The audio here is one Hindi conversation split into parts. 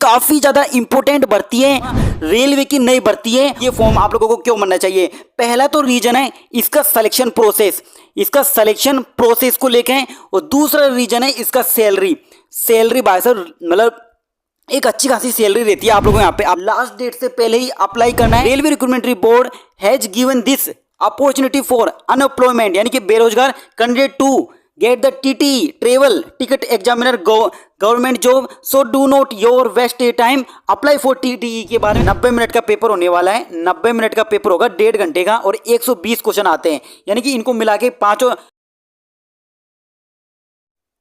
काफी ज्यादा इंपॉर्टेंट भर्ती है, रेलवे की नई भर्ती है। ये फॉर्म आप लोगों को क्यों भरना चाहिए? पहला तो रीजन है इसका सिलेक्शन प्रोसेस, इसका सिलेक्शन प्रोसेस को लेके है। और दूसरा रीजन है इसका सैलरी भाई साहब, मतलब एक अच्छी खासी सैलरी रहती है आप लोगों को यहाँ पे। आप लास्ट डेट से पहले ही अप्लाई करना है। Railway recruitment board has given this opportunity for unemployment यानी कि बेरोजगार candidate to get the TT travel ticket examiner government job, so do not your waste time, apply for TT के बारे में। 90 मिनट का पेपर होने वाला है, 90 मिनट का पेपर होगा, 1.5 घंटे का, और 120 क्वेश्चन आते हैं, यानी कि इनको मिला के पांचों।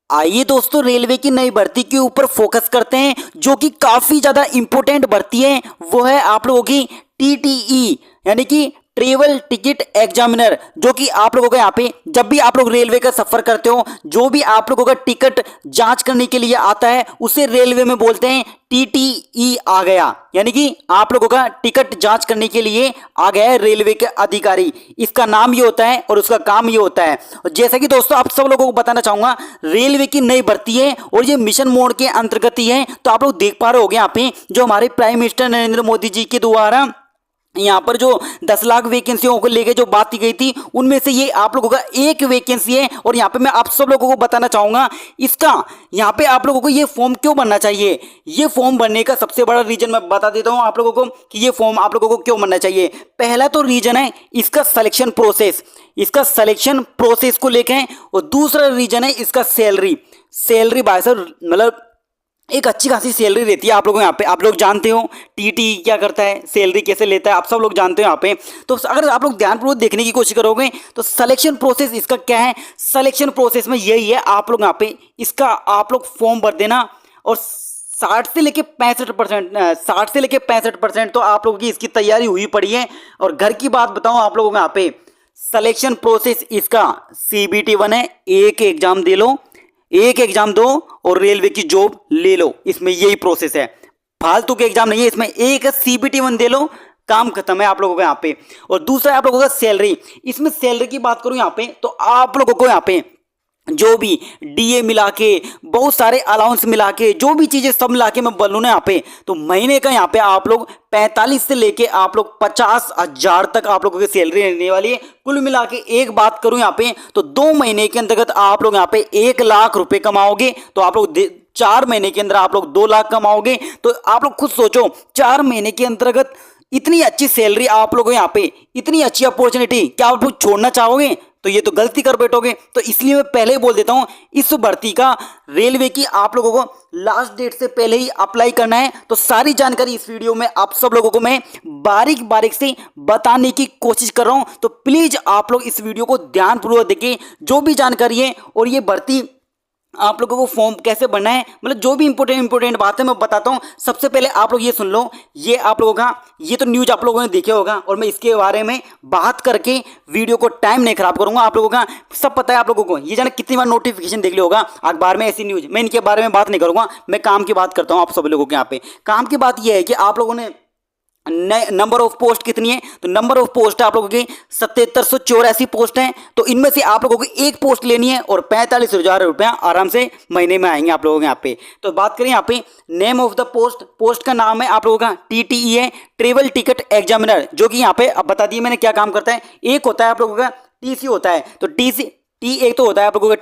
आइए दोस्तों रेलवे की नई भर्ती के ऊपर फोकस करते हैं, जो कि काफी ज्यादा इंपॉर्टेंट भर्ती है। वो है आप लोगों की टीटीई यानी कि ट्रेवल टिकट एग्जामिनर, जो कि आप लोगों को यहाँ पे जब भी आप लोग रेलवे का सफर करते हो, जो भी आप लोगों का टिकट जांच करने के लिए आता है, उसे रेलवे में बोलते हैं टीटीई आ गया, यानी कि आप लोगों का टिकट जांच करने के लिए आ गया है रेलवे के अधिकारी। इसका नाम ये होता है और उसका काम ये होता है। जैसा कि दोस्तों आप सब लोगों को बताना चाहूंगा, रेलवे की नई भर्ती है और ये मिशन मोड के अंतर्गत ही है। तो आप लोग देख पा रहे होगे यहाँ पे जो हमारे प्राइम मिनिस्टर नरेंद्र मोदी जी के द्वारा यहाँ पर जो 10 लाख वैकेंसियों को लेके जो बात की गई थी, उनमें से ये आप लोगों का एक वैकेंसी है। और यहाँ पे मैं आप सब लोगों को बताना चाहूंगा इसका यहाँ पे आप लोगों को ये फॉर्म क्यों भरना चाहिए। ये फॉर्म भरने का सबसे बड़ा रीजन मैं बता देता हूँ आप लोगों को कि ये फॉर्म आप लोगों को क्यों भरना चाहिए। पहला तो रीजन है इसका सिलेक्शन प्रोसेस, इसका सिलेक्शन प्रोसेस को लेके है। और दूसरा रीजन है इसका सैलरी भाई साहब, मतलब एक अच्छी खासी सैलरी रहती है आप लोगों को यहाँ पे। आप लोग जानते हो टीटी क्या करता है, सैलरी कैसे लेता है, आप सब लोग जानते हो यहाँ पे। तो अगर आप लोग ध्यानपूर्वक देखने की कोशिश करोगे तो सिलेक्शन प्रोसेस इसका क्या है। सिलेक्शन प्रोसेस में यही है, आप लोग यहाँ पे इसका आप लोग फॉर्म भर देना और 60 से लेके 65% तो आप लोगों की इसकी तैयारी हुई पड़ी है। और घर की बात बताऊं आप लोगों को यहाँ पे, सिलेक्शन प्रोसेस इसका CBT 1 है, एक एग्जाम दे लो, एक एग्जाम दो और रेलवे की जॉब ले लो। इसमें यही प्रोसेस है, फालतू के एग्जाम नहीं है इसमें। एक CBT 1 दे लो, काम खत्म है आप लोगों को यहाँ पे। और दूसरा आप लोगों का सैलरी, इसमें सैलरी की बात करूं यहाँ पे तो आप लोगों को यहाँ पे जो भी DA मिला के, बहुत सारे अलाउंस मिला के, जो भी चीजें सब मिला के मैं बोलूँ ना यहाँ पे, तो महीने का यहाँ पे आप लोग 45 से लेके आप लोग 50,000 तक आप लोगों की सैलरी रहने वाली है। कुल मिला के एक बात करूं यहाँ पे तो 2 महीने के अंतर्गत आप लोग यहाँ पे 1 लाख रुपए कमाओगे। तो आप लोग 4 महीने के अंदर आप लोग 2 लाख कमाओगे। तो आप लोग खुद सोचो, 4 महीने के अंतर्गत इतनी अच्छी सैलरी आप लोगों को यहाँ पे, इतनी अच्छी अपॉर्चुनिटी, क्या आप लोग छोड़ना चाहोगे? तो ये तो गलती कर बैठोगे। तो इसलिए मैं पहले ही बोल देता हूं, इस भर्ती का रेलवे की आप लोगों को लास्ट डेट से पहले ही अप्लाई करना है। तो सारी जानकारी इस वीडियो में आप सब लोगों को मैं बारीक बारीक से बताने की कोशिश कर रहा हूं। तो प्लीज आप लोग इस वीडियो को ध्यानपूर्वक देखें, जो भी जानकारी है और ये भर्ती आप लोगों को फॉर्म कैसे भरना है, मतलब जो भी इंपॉर्टेंट बात है मैं बताता हूं। सबसे पहले आप लोग ये सुन लो, ये आप लोगों का ये तो न्यूज आप लोगों ने देखे होगा और मैं इसके बारे में बात करके वीडियो को टाइम नहीं खराब करूंगा। आप लोगों का सब पता है, आप लोगों को ये जाने कितनी बार नोटिफिकेशन देख लिया होगा अखबार में ऐसी न्यूज। मैं इनके बारे में बात नहीं करूंगा, मैं काम की बात करता हूँ आप सब लोगों के यहाँ पे। काम की बात यह है कि आप लोगों ने नंबर ऑफ पोस्ट कितनी है, तो नंबर ऑफ पोस्ट आप लोगों की 7784 पोस्ट हैं। तो इनमें से आप लोगों को एक पोस्ट लेनी है और 45,000 रुपया आराम से महीने में आएंगे आप लोगों के यहाँ पे। तो बात करें यहाँ पे name of the post, post का नाम है आप लोगों का TTE है, ट्रेवल टिकट एग्जामिनर, जो कि यहाँ पे अब बता दिए मैंने क्या काम करता है। एक होता है आप लोगों का TC होता है, तो एक तो होता है आप लोगों का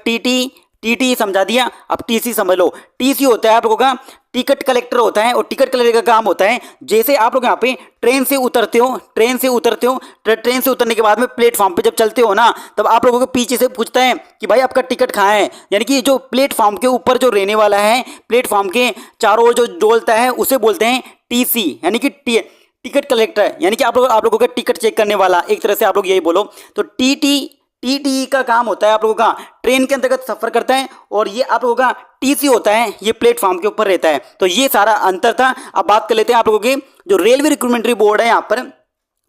TT समझा दिया, अब TC समझ लो। TC होता है आप लोगों का टिकट कलेक्टर होता है, और टिकट कलेक्टर का काम होता है, जैसे आप लोग यहाँ पे ट्रेन से उतरते हो, ट्रेन से उतरने के बाद में प्लेटफॉर्म पे जब चलते हो ना, तब आप लोगों को पीछे से पूछता है कि भाई आपका टिकट कहाँ है। यानी कि जो प्लेटफॉर्म के ऊपर जो रहने वाला है, प्लेटफॉर्म के चारों ओर जो डोलता है, उसे बोलते हैं TC, यानी कि टिकट कलेक्टर, यानी कि आप लोगों का टिकट चेक करने वाला, एक तरह से आप लोग यही बोलो। तो TTE का काम होता है आप लोगों का ट्रेन के अंतर्गत सफर करता है, और ये आप लोगों का TC होता है, ये प्लेटफॉर्म के ऊपर रहता है। तो ये सारा अंतर था। अब बात कर लेते हैं आप लोगों के जो रेलवे रिक्रूटमेंट बोर्ड है यहाँ पर।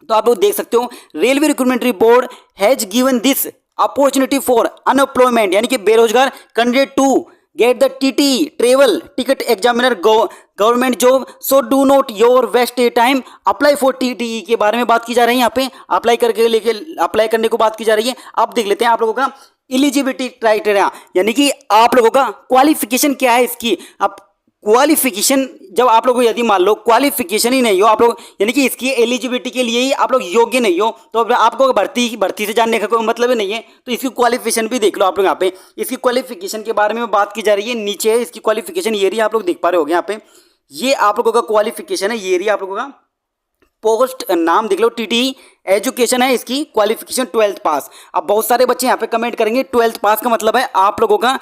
तो आप लोग देख सकते हो, railway recruitment board has given this opportunity for unemployment यानी कि बेरोजगार candidate to get the TT travel ticket examiner government job, so do not your waste time, apply for TTE के बारे में बात की जा रही है यहाँ पे। अप्लाई करने को बात की जा रही है। अब देख लेते हैं आप लोगों का एलिजिबिलिटी क्राइटेरिया, यानी कि आप लोगों का क्वालिफिकेशन क्या है इसकी। अब क्वालिफिकेशन जब आप लोग को यदि मान लो क्वालिफिकेशन ही नहीं हो आप लोग, यानी कि इसकी एलिजिबिलिटी के लिए ही आप लोग योग्य नहीं हो, तो आपको भर्ती से जानने का कोई मतलब ही नहीं है। तो इसकी क्वालिफिकेशन भी देख लो आप लोग यहाँ पे। इसकी क्वालिफिकेशन के बारे में बात की जा रही है, नीचे है इसकी क्वालिफिकेशन, ये रही आप लोग देख पा रहे होगे यहाँ पे, ये आप लोगों का क्वालिफिकेशन है, ये रही आप लोगों का पोस्ट, नाम देख लो टीटी एजुकेशन है, इसकी क्वालिफिकेशन 12th पास। अब बहुत सारे बच्चे यहाँ पे कमेंट करेंगे 12th पास का मतलब है आप लोगों का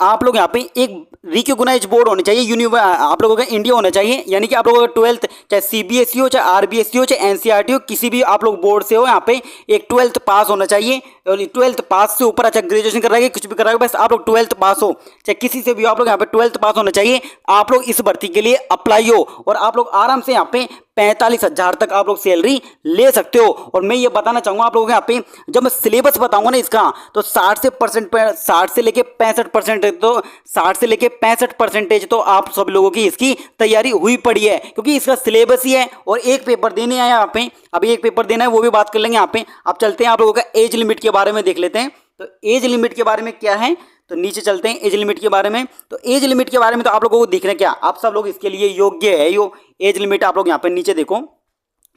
आप लोग यहाँ पे एक रिकॉग्नाइज बोर्ड होनी चाहिए, आप लोगों का इंडिया होना चाहिए, यानी कि आप लोगों का 12th चाहे सीबीएसई हो, चाहे आरबीएसई हो, चाहे एनसीईआरटी हो, किसी भी आप लोग बोर्ड से हो, यहाँ पे एक 12th पास होना चाहिए। और 12th पास से ऊपर अच्छा ग्रेजुएशन कर रहा है, कुछ भी कर रहा है, बस आप लोग 12th पास हो, चाहे किसी से भी आप लोग यहाँ पे 12th पास होना चाहिए। आप लोग इस भर्ती के लिए अप्लाई हो और आप लोग आराम से यहाँ पे 45,000 तक आप लोग सैलरी ले सकते हो। और मैं ये बताना चाहूंगा आप लोगों को यहाँ पे, जब मैं सिलेबस बताऊंगा ना इसका, तो 60 से लेके 65% तो 60 से लेके 65% तो आप सब लोगों की इसकी तैयारी हुई पड़ी है, क्योंकि इसका सिलेबस ही है। और एक पेपर देने आया यहाँ पे, अभी एक पेपर देना है, वो भी बात कर लेंगे यहाँ पे। अब चलते हैं आप लोगों का एज लिमिट के बारे में देख लेते हैं। तो एज लिमिट के बारे में क्या है, तो नीचे चलते हैं एज लिमिट के बारे में। तो एज लिमिट के बारे में तो आप लोगों को दिख रहा है क्या, आप सब लोग इसके लिए योग्य है। यो एज लिमिट आप लोग यहाँ पे नीचे देखो,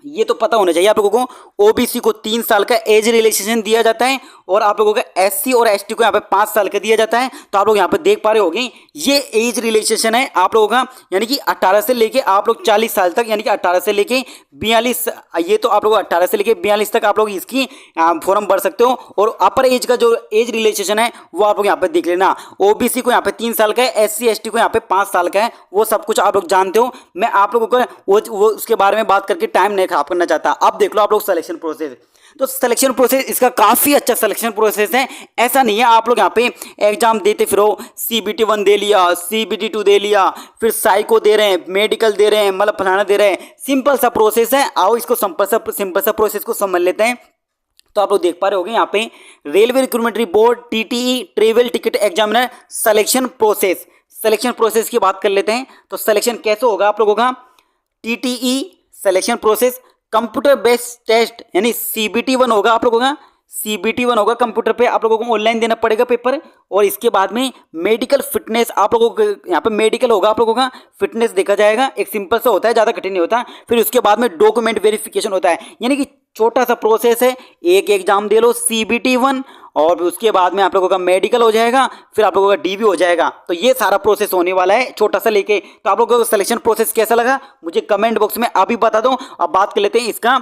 ये तो पता होना चाहिए आप लोगों को। ओबीसी को 3 साल का एज रिलैक्सेशन दिया जाता है और आप लोगों का एससी और एसटी को यहाँ पे 5 साल का दिया जाता है। तो आप लोग यहाँ पे देख पा रहे होंगे ये एज रिलैक्सेशन है आप लोगों का, यानी कि 18 से लेके आप लोग 40 साल तक, यानी कि 18 से लेके 42, ये तो आप लोग 18 से लेके 42 तक आप लोग इसकी फॉर्म भर सकते हो। और अपर एज का जो एज रिलैक्सेशन है वो आप लोग यहाँ पे देख लेना। ओबीसी को यहाँ पे 3 साल का है, एससी एसटी को यहाँ पे 5 साल का है, वो सब कुछ आप लोग जानते हो। मैं आप लोगों को वो उसके बारे में बात करके टाइम नहीं खराब करना चाहता। अब देख लो आप लोग सिलेक्शन प्रोसेस, तो सिलेक्शन प्रोसेस इसका काफी अच्छा सिलेक्शन प्रोसेस है। ऐसा नहीं है आप लोग यहाँ पे एग्जाम देते फिरो, CBT 1 दे लिया, CBT 2 दे लिया, फिर साइको दे रहे हैं, मेडिकल दे रहे हैं, मतलब फलाना दे रहे हैं। सिंपल सा प्रोसेस है, आओ इसको सिंपल सा प्रोसेस को समझ लेते हैं। तो आप लोग देख पा रहे होंगे यहाँ पे railway recruitment board TTE travel ticket examiner selection process. Selection process की बात कर लेते हैं। तो सिलेक्शन कैसे होगा आप लोगों का, TTE selection process computer based test, यानी CBT 1 होगा आप लोगों का, CBT 1 होगा कंप्यूटर पे, आप लोगों को ऑनलाइन देना पड़ेगा पेपर। और इसके बाद में मेडिकल फिटनेस आप लोगों को यहाँ पे मेडिकल होगा आप लोगों का, फिटनेस देखा जाएगा, एक सिंपल सा होता है, ज़्यादा कठिन नहीं होता। फिर उसके बाद में डॉक्यूमेंट वेरिफिकेशन होता है, यानी कि छोटा सा प्रोसेस है। एक एग्जाम दे लो CBT 1 और उसके बाद में आप लोगों का मेडिकल हो जाएगा, फिर आप लोगों का DV हो जाएगा। तो ये सारा प्रोसेस होने वाला है छोटा सा लेके। तो आप लोगों को सिलेक्शन प्रोसेस कैसा लगा मुझे कमेंट बॉक्स में अभी बता दो। अब बात कर लेते हैं इसका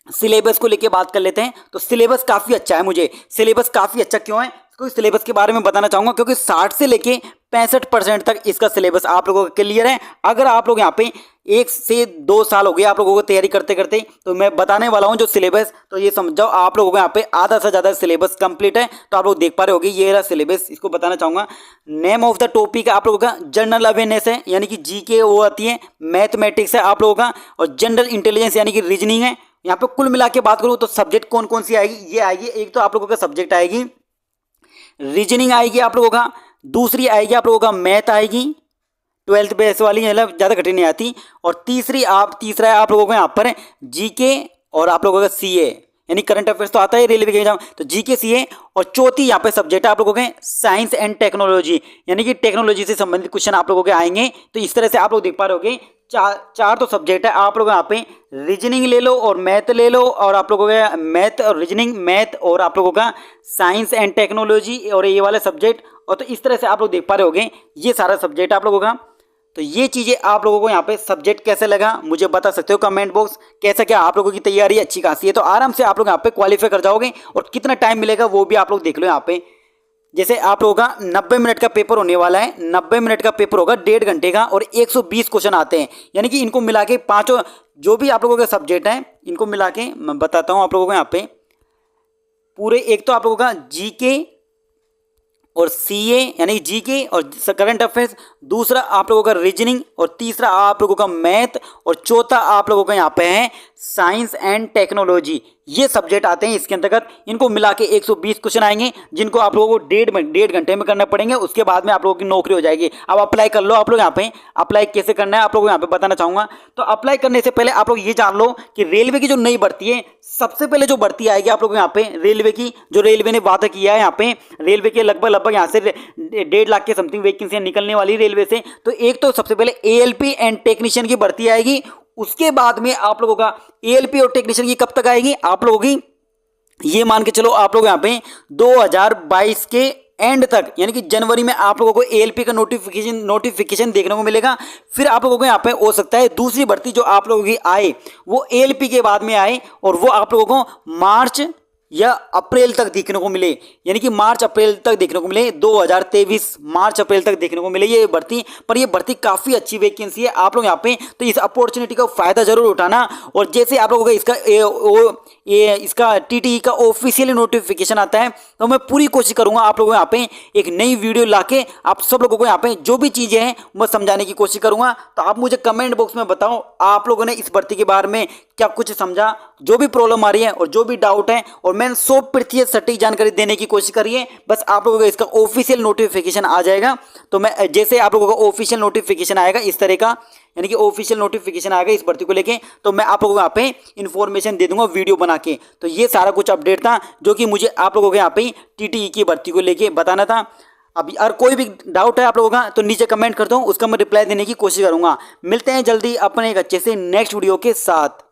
सिलेबस को लेके बात कर लेते हैं। तो सिलेबस काफ़ी अच्छा है, मुझे सिलेबस काफ़ी अच्छा क्यों है, क्योंकि सिलेबस के बारे में बताना चाहूँगा, क्योंकि 60 से लेके 65% तक इसका सिलेबस आप लोगों का क्लियर है। अगर आप लोग यहाँ पे 1 से 2 साल हो गए आप लोगों को तैयारी करते करते, तो मैं बताने वाला हूँ जो सिलेबस, तो ये समझ जाओ आप लोगों को यहाँ पे आधा से ज़्यादा सिलेबस कंप्लीट है। तो आप लोग देख पा रहे होगे ये रहा सिलेबस, इसको बताना चाहूँगा। नेम ऑफ द टॉपिक आप लोगों का जनरल अवेयरनेस है, यानी कि GK वो आती है, मैथमेटिक्स है आप लोगों का, और जनरल इंटेलिजेंस यानी कि रीजनिंग है। यहाँ पे कुल मिला के बात करूँ तो सब्जेक्ट कौन कौन सी आएगी, ये आएगी, एक तो आप लोगों का सब्जेक्ट आएगी रीजनिंग आएगी आप लोगों का, दूसरी आएगी आप लोगों का मैथ आएगी 12th बेस वाली, मतलब ज़्यादा कठिन नहीं आती, और तीसरा है आप लोगों को यहाँ पर GK और आप लोगों का CA, यानी करंट अफेयर्स तो आता है रेलवे के एग्जाम, तो GK CA, और चौथी यहाँ पे सब्जेक्ट है आप लोगों के साइंस एंड टेक्नोलॉजी, यानी कि टेक्नोलॉजी से संबंधित क्वेश्चन आप लोगों के आएंगे। तो इस तरह से आप लोग देख पा रहे होगे चार तो सब्जेक्ट है आप लोग यहाँ पे, रीजनिंग ले लो और मैथ ले लो, और आप लोगों का मैथ और रीजनिंग, मैथ और आप लोगों का साइंस एंड टेक्नोलॉजी, और ये वाले सब्जेक्ट। और तो इस तरह से आप लोग देख पा रहे होगे ये सारा सब्जेक्ट आप लोगों का। तो ये चीज़ें आप लोगों को यहाँ पे सब्जेक्ट कैसे लगा मुझे बता सकते हो कमेंट बॉक्स, कैसा क्या आप लोगों की तैयारी अच्छी खासी है, तो आराम से आप लोग यहाँ पे क्वालिफाई कर जाओगे। और कितना टाइम मिलेगा वो भी आप लोग देख लो यहाँ पे, जैसे आप लोगों का 90 मिनट का पेपर होने वाला है, 90 मिनट का पेपर होगा 1.5 घंटे का, और 120 क्वेश्चन आते हैं, यानी कि इनको मिला के पाँचों जो भी आप लोगों का सब्जेक्ट है इनको मिला के मैं बताता हूँ आप लोगों को यहाँ पे पूरे। एक तो आप लोगों का GK और CA यानी GK और करंट अफेयर्स, दूसरा आप लोगों का रीजनिंग, और तीसरा आप लोगों का मैथ, और चौथा आप लोगों का यहाँ पे है साइंस एंड टेक्नोलॉजी। ये सब्जेक्ट आते हैं इसके अंतर्गत, इनको मिला के 120 क्वेश्चन आएंगे, जिनको आप लोगों को 1.5 घंटे में करना पड़ेंगे। उसके बाद में आप लोगों की नौकरी हो जाएगी। अब अप्लाई कर लो आप लोग यहाँ पे, अप्लाई कैसे करना है आप लोगों को यहाँ पे बताना चाहूँगा। तो अप्लाई करने से पहले आप लोग ये जान लो कि रेलवे की जो नई भर्ती है, सबसे पहले जो भर्ती आएगी आप लोगों को यहाँ पे रेलवे की, जो रेलवे ने वादा किया है यहाँ पे, रेलवे के लगभग यहाँ से 1.5 लाख के समथिंग वैकेंसियाँ निकलने वाली रेलवे रेलवे से। तो एक तो सबसे पहले एएलपी एंड टेक्नीशियन की भर्ती आएगी, उसके बाद में आप लोगों का एएलपी और टेक्नीशियन की कब तक आएगी, आप लोगों की ये मान के चलो आप लोग यहाँ पे 2022 के एंड तक, यानी कि जनवरी में आप लोगों को एएलपी का नोटिफिकेशन देखने को मिलेगा। फिर आप लोगों को यहाँ पे हो सकता है दूसरी भर्ती जो आप लोगों की आए वो एएलपी के बाद में आए, और वो आप लोगों को मार्च या अप्रैल तक देखने को मिले, यानी कि मार्च अप्रैल तक देखने को मिले, 2023 मार्च अप्रैल तक देखने को मिले ये भर्ती। पर ये भर्ती काफ़ी अच्छी वैकेंसी है आप लोग यहाँ पे, तो इस अपॉर्चुनिटी का फ़ायदा जरूर उठाना। और जैसे आप लोगों का इसका टीटीई का ऑफिशियल नोटिफिकेशन आता है तो मैं पूरी कोशिश करूंगा आप लोगों को यहाँ पे एक नई वीडियो लाके आप सब लोगों को यहाँ पे जो भी चीज़ें हैं मैं समझाने की कोशिश करूंगा। तो आप मुझे कमेंट बॉक्स में बताओ आप लोगों ने इस भर्ती के बारे में क्या कुछ समझा, जो भी प्रॉब्लम आ रही है और जो भी डाउट है, और मैंने 100% सटीक जानकारी देने की कोशिश करी है। बस आप लोगों को इसका ऑफिशियल नोटिफिकेशन आ जाएगा, तो मैं जैसे आप लोगों का ऑफिशियल नोटिफिकेशन आएगा इस तरह का, यानी कि ऑफिशियल नोटिफिकेशन आएगा इस भर्ती को लेके, तो मैं आप लोगों को यहाँ पे इन्फॉर्मेशन दे दूंगा वीडियो बना के। तो ये सारा कुछ अपडेट था जो कि मुझे आप लोगों के यहाँ पे टीटीई की भर्ती को लेके बताना था। अभी और कोई भी डाउट है आप लोगों का तो नीचे कमेंट कर दो, उसका मैं रिप्लाई देने की कोशिश करूंगा। मिलते हैं जल्दी अपने एक अच्छे से नेक्स्ट वीडियो के साथ।